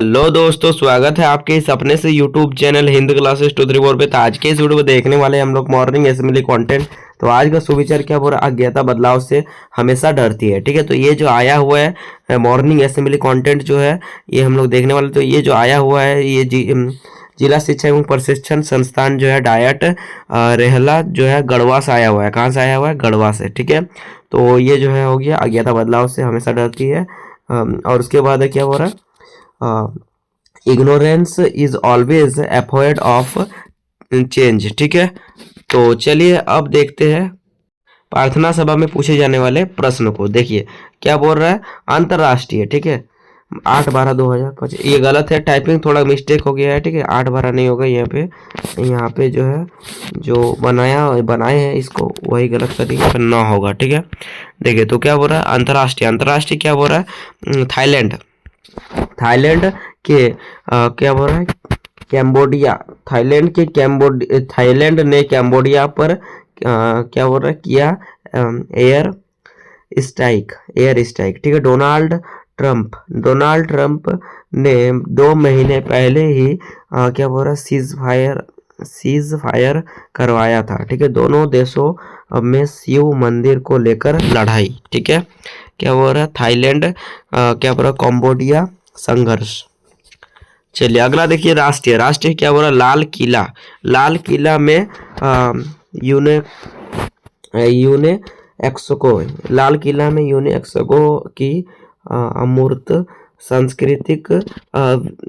Hello दोस्तों, स्वागत है आपके इस अपने से यूट्यूब चैनल हिंदी क्लासेस 234 पे। तो आज के इस वीडियो में देखने वाले हैं हम लोग मॉर्निंग असेंबली कंटेंट। तो आज का सुविचार क्या बोल रहा है, अज्ञाता बदलाव से हमेशा डरती है। ठीक है, तो ये जो आया हुआ है मॉर्निंग असेंबली कंटेंट जो है ये हम लोग देखने वाले। तो ये जो आया हुआ है ये जिला शिक्षा एवं प्रशिक्षण संस्थान जो है डायट रेहला जो है गढ़वा से आया हुआ है। कहाँ से आया हुआ है? गढ़वा से। ठीक है, तो ये जो है हो गया अज्ञाता बदलाव से हमेशा डरती है। और उसके बाद क्या हो रहा है, ignorance is always afford of change. ठीक है, तो चलिए अब देखते हैं प्रार्थना सभा में पूछे जाने वाले प्रश्न को। देखिए क्या बोल रहा है, अंतरराष्ट्रीय। ठीक है, 8/12/2025। ये गलत है, टाइपिंग थोड़ा मिस्टेक हो गया है। ठीक है, 8/12 नहीं होगा यहाँ पे जो है जो बनाए हैं इसको वही गलत तरीके पर ना होगा। ठीक है, देखिए तो क्या बोल रहा है, अंतरराष्ट्रीय। अंतरराष्ट्रीय क्या बोल रहा है, थाईलैंड। थाईलैंड के क्या बोल रहा है, कैम्बोडिया। थाईलैंड ने कैम्बोडिया पर क्या बोल रहा है, किया एयर स्ट्राइक। ठीक है, डोनाल्ड ट्रंप ने 2 महीने पहले ही क्या बोल रहा है, सीज फायर करवाया था। ठीक है, दोनों देशों में शिव मंदिर को लेकर लड़ाई। ठीक है, क्या बोल रहा है, थाईलैंड क्या बोल रहा है, कंबोडिया संघर्ष। चलिए अगला देखिए, राष्ट्रीय क्या बोल रहा है, लाल किला में यूने यूनेक्सको लाल किला में यूनेस्को की अमूर्त सांस्कृतिक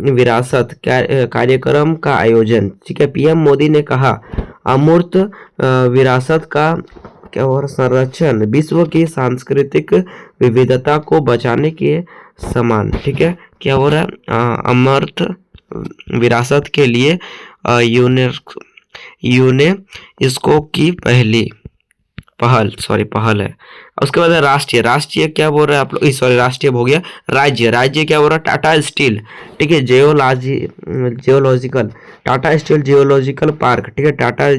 विरासत कार्यक्रम का आयोजन। ठीक है, पीएम मोदी ने कहा अमूर्त विरासत का क्या और संरक्षण विश्व की सांस्कृतिक विविधता को बचाने के समान। ठीक है, क्या हो रहा है, अमूर्त विरासत के लिए यूनेस्को की पहल है। उसके बाद राष्ट्रीय क्या बोल रहा है आप लोग, सॉरी राष्ट्रीय हो गया। राज्य क्या बोल रहा है, टाटा स्टील। ठीक है, geological Tata steel geological park. ठीक है, टाटा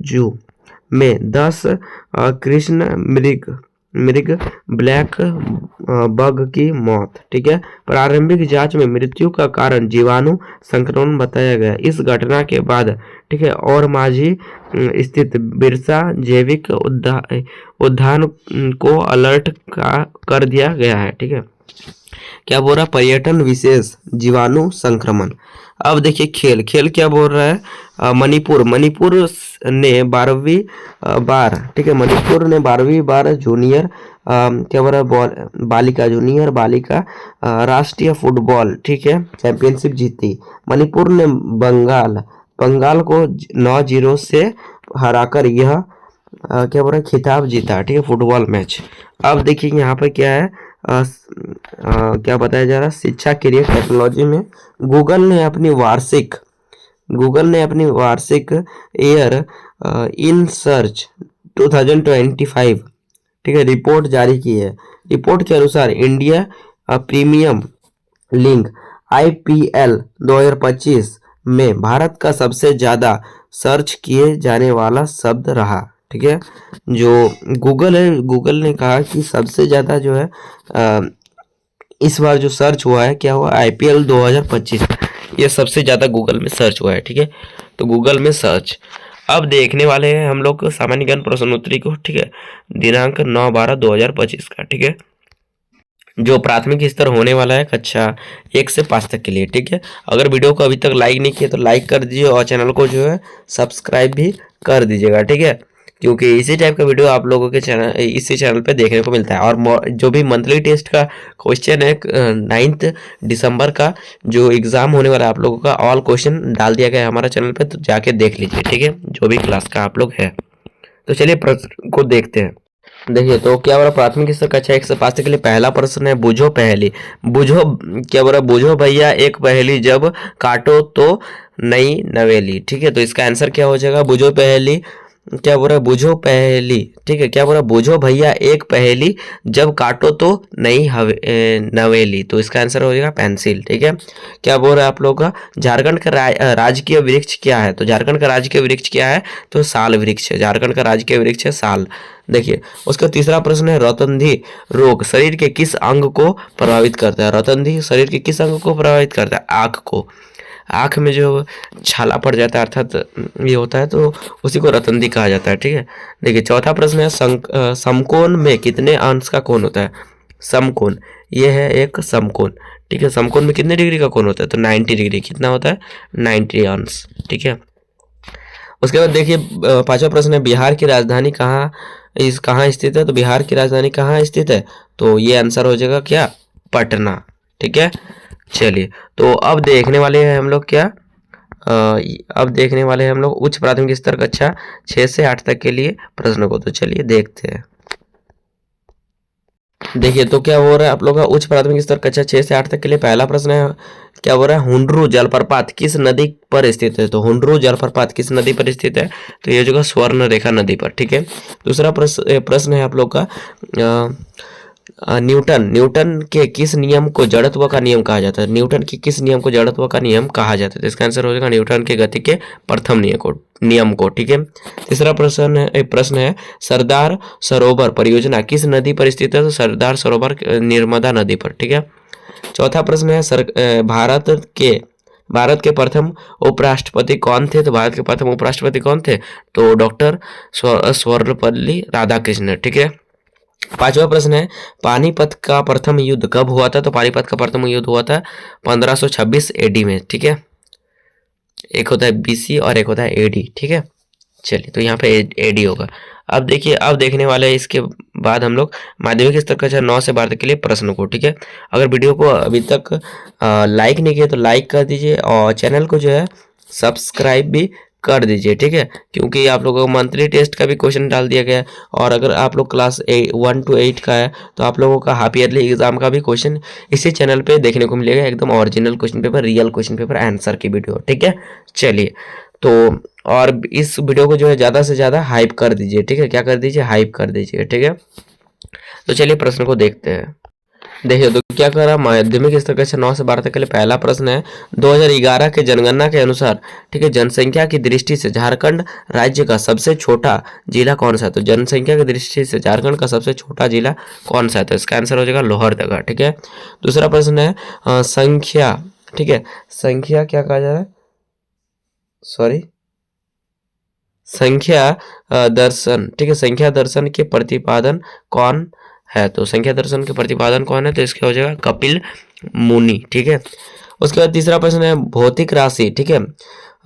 जू में 10 कृष्ण मृग ब्लैक बग की मौत। ठीक है, प्रारंभिक जांच में मृत्यु का कारण जीवाणु संक्रमण बताया गया। इस घटना के बाद ठीक है और माझी स्थित बिरसा जैविक उद्यान को अलर्ट कर दिया गया है। ठीक है, क्या बोल रहा है, पर्यटन विशेष जीवाणु संक्रमण। अब देखिए खेल क्या बोल रहा है, मणिपुर ने 12वीं बार। ठीक है, मणिपुर ने 12वीं बार जूनियर क्या बोल रहा है, जूनियर बालिका राष्ट्रीय फुटबॉल ठीक है चैंपियनशिप जीती। मणिपुर ने बंगाल को 9-0 से हराकर यह क्या बोल रहा है, खिताब जीता। ठीक है, फुटबॉल मैच। अब देखिए यहाँ पर क्या है, क्या बताया जा रहा है, शिक्षा करियर टेक्नोलॉजी में गूगल ने अपनी वार्षिक एयर इन सर्च 2025 ठीक है रिपोर्ट जारी की है। रिपोर्ट के अनुसार इंडिया प्रीमियम लीग IPL 2025 में भारत का सबसे ज़्यादा सर्च किए जाने वाला शब्द रहा। ठीक है, जो गूगल ने कहा कि सबसे ज़्यादा जो है इस बार जो सर्च हुआ है क्या हुआ, IPL 2025 ये सबसे ज़्यादा गूगल में सर्च हुआ है। ठीक है, तो गूगल में सर्च। अब देखने वाले हैं हम लोग सामान्य ज्ञान प्रश्नोत्तरी को। ठीक है, दिनांक 9/12/2025 का। ठीक है, जो प्राथमिक स्तर होने वाला है कक्षा 1 से 5 तक के लिए। ठीक है, अगर वीडियो को अभी तक लाइक नहीं किया तो लाइक कर दीजिए और चैनल को जो है सब्सक्राइब भी कर दीजिएगा। ठीक है, क्योंकि इसी टाइप का वीडियो आप लोगों के इसी चैनल पे देखने को मिलता है। और जो भी मंथली टेस्ट का क्वेश्चन है 9 दिसंबर का जो एग्ज़ाम होने वाला है आप लोगों का, ऑल क्वेश्चन डाल दिया गया है हमारा चैनल पे, तो जाके देख लीजिए। ठीक है, जो भी क्लास का आप लोग है। तो चलिए प्रश्न को देखते हैं। देखिए तो क्या बोला, प्राथमिक स्तर कक्षा 1 से 5 तक के लिए पहला प्रश्न है, बुझो पहेली। क्या बोला, बुझो भैया एक पहेली जब काटो तो नई नवेली। ठीक है, तो इसका आंसर क्या हो जाएगा, बुझो पहेली क्या बोल रहा है, बूझो पहेली, ठीक है, क्या बोल रहा है, बूझो भैया एक पहेली, जब काटो तो नई नवेली। तो इसका आंसर हो जाएगा पेंसिल, ठीक है। क्या बोल रहा है आप लोग का, झारखंड का राजकीय वृक्ष क्या है? तो झारखंड का राजकीय वृक्ष क्या है? तो साल वृक्ष है, झारखंड का राजकीय वृक्ष है साल। देखिए उसका तीसरा प्रश्न है, रतौंधी रोग शरीर के किस अंग को प्रभावित करता है? रतौंधी शरीर के किस अंग को प्रभावित करता है? आँख को। आँख में जो छाला पड़ जाता है अर्थात ये होता है, तो उसी को रतौंधी कहा जाता है, ठीक है। देखिए चौथा प्रश्न है, समकोण में कितने अंश का कोण होता है? समकोण, ये है एक समकोण, ठीक है। समकोण में कितने डिग्री का कोण होता है? तो 90 डिग्री। कितना होता है? 90 अंश, ठीक है। उसके बाद देखिए पांचवा प्रश्न है, बिहार की राजधानी कहाँ स्थित है? तो बिहार की राजधानी कहाँ स्थित है? तो ये आंसर हो जाएगा क्या? पटना, ठीक है। चलिए तो अब देखने वाले हैं हम लोग क्या, अब देखने वाले हैं हम लोग उच्च प्राथमिक स्तर कक्षा 6 से 8 तक के लिए प्रश्नों को। तो चलिए देखते हैं। देखिए तो क्या हो रहा है आप लोग का उच्च प्राथमिक स्तर कक्षा 6 से 8 तक के लिए पहला प्रश्न है, क्या हो रहा है, हुंडरू जलप्रपात किस नदी पर स्थित है? तो हुंडरू जलप्रपात किस नदी पर स्थित है? तो ये जो स्वर्ण रेखा नदी पर, ठीक है। दूसरा प्रश्न है आप लोग का, न्यूटन के किस नियम को जड़त्व का नियम कहा जाता है? न्यूटन के किस नियम को जड़त्व का नियम कहा जाता है? तो इसका आंसर हो जाएगा न्यूटन के गति के प्रथम नियम को, ठीक है। तीसरा प्रश्न है सरदार सरोवर परियोजना किस नदी पर स्थित है? तो सरदार सरोवर नर्मदा नदी पर, ठीक है। चौथा प्रश्न है भारत के प्रथम उपराष्ट्रपति कौन थे? तो भारत के प्रथम उपराष्ट्रपति कौन थे? तो डॉक्टर सर्वपल्ली राधाकृष्णन, ठीक है। पांचवा प्रश्न है, पानीपत का प्रथम युद्ध कब हुआ था? तो पानीपत का प्रथम युद्ध हुआ था 1526 एडी में, ठीक है। एक होता है बीसी और एक होता है एडी, ठीक है। चलिए तो यहाँ पे एडी होगा। अब देखिए, अब देखने वाले हैं इसके बाद हम लोग माध्यमिक स्तर का 9 से 12 तक के लिए प्रश्नों को, ठीक है। अगर वीडियो को अभी तक लाइक नहीं किया तो लाइक कर दीजिए और चैनल को जो है सब्सक्राइब भी कर दीजिए, ठीक है। क्योंकि आप लोगों को मंथली टेस्ट का भी क्वेश्चन डाल दिया गया है, और अगर आप लोग क्लास 1 to 8 का है तो आप लोगों का हाफ ईयरली एग्जाम का भी क्वेश्चन इसी चैनल पे देखने को मिलेगा, एकदम original question paper, real question paper answer की वीडियो, ठीक है। चलिए तो और इस वीडियो को जो है ज़्यादा से ज़्यादा हाइप कर दीजिए, ठीक है। क्या कर दीजिए? हाइप कर दीजिए, ठीक है। तो चलिए प्रश्न को देखते हैं। देखिए तो क्या कर रहा, माध्यमिक स्तर कक्षा 9 से 12 तक के लिए पहला प्रश्न है, 2011 के जनगणना के अनुसार, ठीक है, जनसंख्या की दृष्टि से झारखंड राज्य का सबसे छोटा जिला कौन सा है? तो जनसंख्या की दृष्टि से झारखंड का सबसे छोटा जिला कौन सा है? तो इसका आंसर हो जाएगा लोहरदगा, ठीक है। दूसरा प्रश्न है संख्या, ठीक है, संख्या क्या कहा जा रहा है, सॉरी, संख्या दर्शन, ठीक है, संख्या दर्शन के प्रतिपादन कौन है? तो संख्या दर्शन के प्रतिपादन कौन है? तो इसके हो जाएगा कपिल मुनि, ठीक है। उसके बाद तीसरा प्रश्न है भौतिक राशि, ठीक है,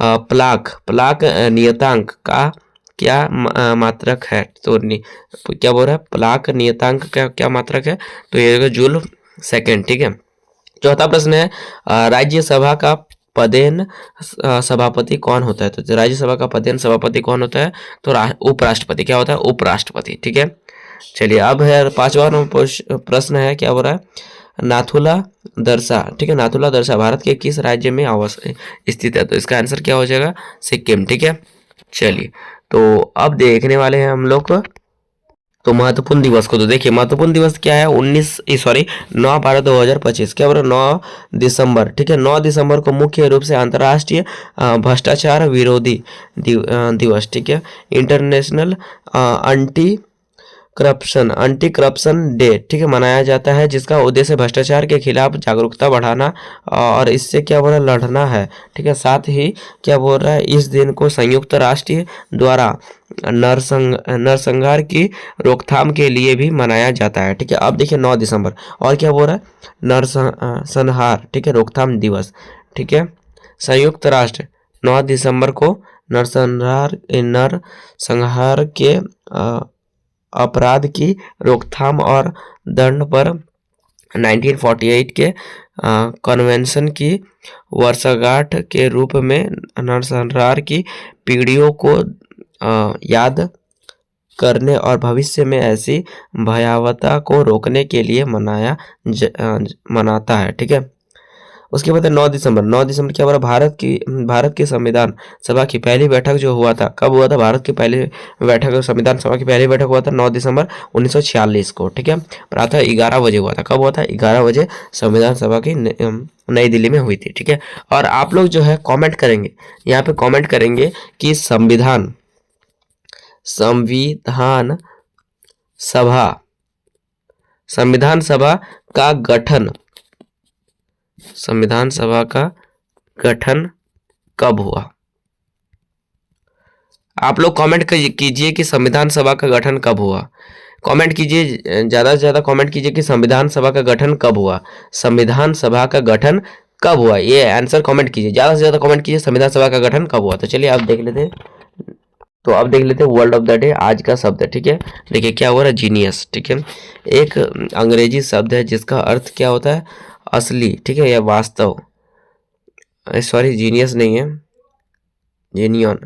प्लाक नियतांक का क्या मात्रक है? तो क्या बोल रहा है, प्लाक नियतांक का क्या मात्रक है? तो ये जूल सेकेंड, ठीक है। चौथा प्रश्न है राज्यसभा का पदेन सभापति कौन होता है? तो राज्यसभा का पदेन सभापति कौन होता है? तो उपराष्ट्रपति। क्या होता है? उपराष्ट्रपति, ठीक है। चलिए अब है पांचवा प्रश्न है, क्या हो रहा है, नाथुला दरसा, ठीक है, नाथुला दरसा भारत के किस राज्य में स्थित है? तो इसका आंसर क्या हो जाएगा? सिक्किम, ठीक है। चलिए तो अब देखने वाले हैं हम लोग तो महत्वपूर्ण दिवस को। तो देखिए महत्वपूर्ण दिवस क्या है, 9/12/2025, क्या बोला, 9 दिसंबर, ठीक है। 9 दिसंबर को मुख्य रूप से अंतर्राष्ट्रीय भ्रष्टाचार विरोधी दिवस, ठीक है, इंटरनेशनल एंटी करप्शन डे, ठीक है, मनाया जाता है, जिसका उद्देश्य भ्रष्टाचार के खिलाफ जागरूकता बढ़ाना और इससे क्या बोल रहा, लड़ना है, ठीक है। साथ ही क्या बोल रहा है, इस दिन को संयुक्त राष्ट्र द्वारा नरसंहार की रोकथाम के लिए भी मनाया जाता है, ठीक है। अब देखिए 9 दिसंबर और क्या बोल रहा है, नरसंहार, ठीक है, रोकथाम दिवस, ठीक है। संयुक्त राष्ट्र 9 दिसंबर को नरसंहार के अपराध की रोकथाम और दंड पर 1948 के कन्वेंशन की वर्षगांठ के रूप में नरसंहार की पीढ़ियों को याद करने और भविष्य में ऐसी भयावहता को रोकने के लिए मनाता है, ठीक है। उसके बाद है 9 दिसंबर। 9 दिसंबर क्या बोला, भारत की संविधान सभा की पहली बैठक जो हुआ था, कब हुआ था, भारत की पहली बैठक, संविधान सभा की पहली बैठक हुआ था 9 दिसंबर 1946 को, ठीक है। प्रातः 11 बजे हुआ था। कब हुआ था, 11 बजे संविधान सभा की नई दिल्ली में हुई थी, ठीक है। और आप लोग जो है कमेंट करेंगे, यहाँ पे कमेंट करेंगे कि संविधान सभा संविधान सभा का गठन संविधान सभा का गठन कब हुआ। आप लोग कमेंट कीजिए कि संविधान सभा का गठन कब हुआ। कमेंट कीजिए, ज़्यादा से ज़्यादा कमेंट कीजिए कि संविधान सभा का गठन कब हुआ। संविधान सभा का गठन कब हुआ, ये आंसर कमेंट कीजिए, ज़्यादा से ज़्यादा कमेंट कीजिए संविधान सभा का गठन कब हुआ। तो चलिए आप देख लेते हैं। तो अब देख लेते हैं वर्ड ऑफ द डे, आज का शब्द है, ठीक है। देखिए क्या हो रहा है, जीनियस, ठीक है। एक अंग्रेजी शब्द है जिसका अर्थ क्या होता है, असली, ठीक है, या वास्तव। सॉरी, जीनियस नहीं है, जेनियन,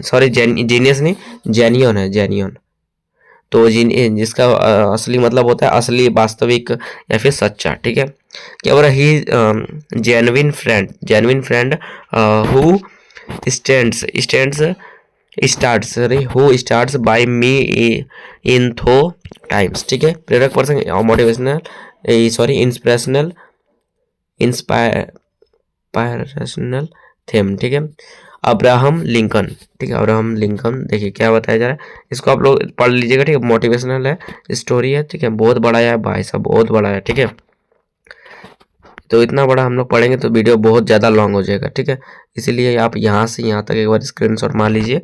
सॉरी, जीनियस नहीं, जेनियन है, जेनियन। तो जिसका असली मतलब होता है असली, वास्तविक या फिर सच्चा, ठीक है। क्या बोला, he genuine friend who starts by me in tough times, ठीक है। प्रेरक person, motivational, sorry, inspirational theme, ठीक है। अब्राहम लिंकन, ठीक है, अब्राहम लिंकन। देखिए क्या बताया जा रहा है, इसको आप लोग पढ़ लीजिएगा, ठीक है। मोटिवेशनल है, स्टोरी है, ठीक है। बहुत बड़ा है भाई साहब, बहुत बड़ा है, ठीक है। तो इतना बड़ा हम लोग पढ़ेंगे तो वीडियो बहुत ज़्यादा लॉन्ग हो जाएगा, ठीक है। इसीलिए आप यहाँ से यहाँ तक एक बार स्क्रीनशॉट मार लीजिए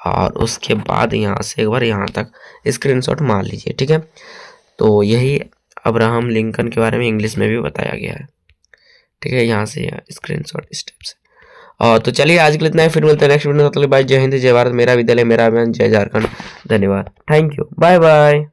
और उसके बाद यहाँ से एक बार यहाँ तक स्क्रीनशॉट मार लीजिए, ठीक है। तो यही अब्राहम लिंकन के बारे में इंग्लिश में भी बताया गया है, ठीक है। यहाँ से स्क्रीनशॉट इस टाइप से। और तो चलिए आज के लिए इतना ही, फिर मिलते हैं नेक्स्ट वीडियो में। तब तक के लिए बाय, जय हिंद, जय भारत, मेरा विद्यालय मेरा अभियान, जय झारखंड। धन्यवाद, थैंक यू, बाय बाय।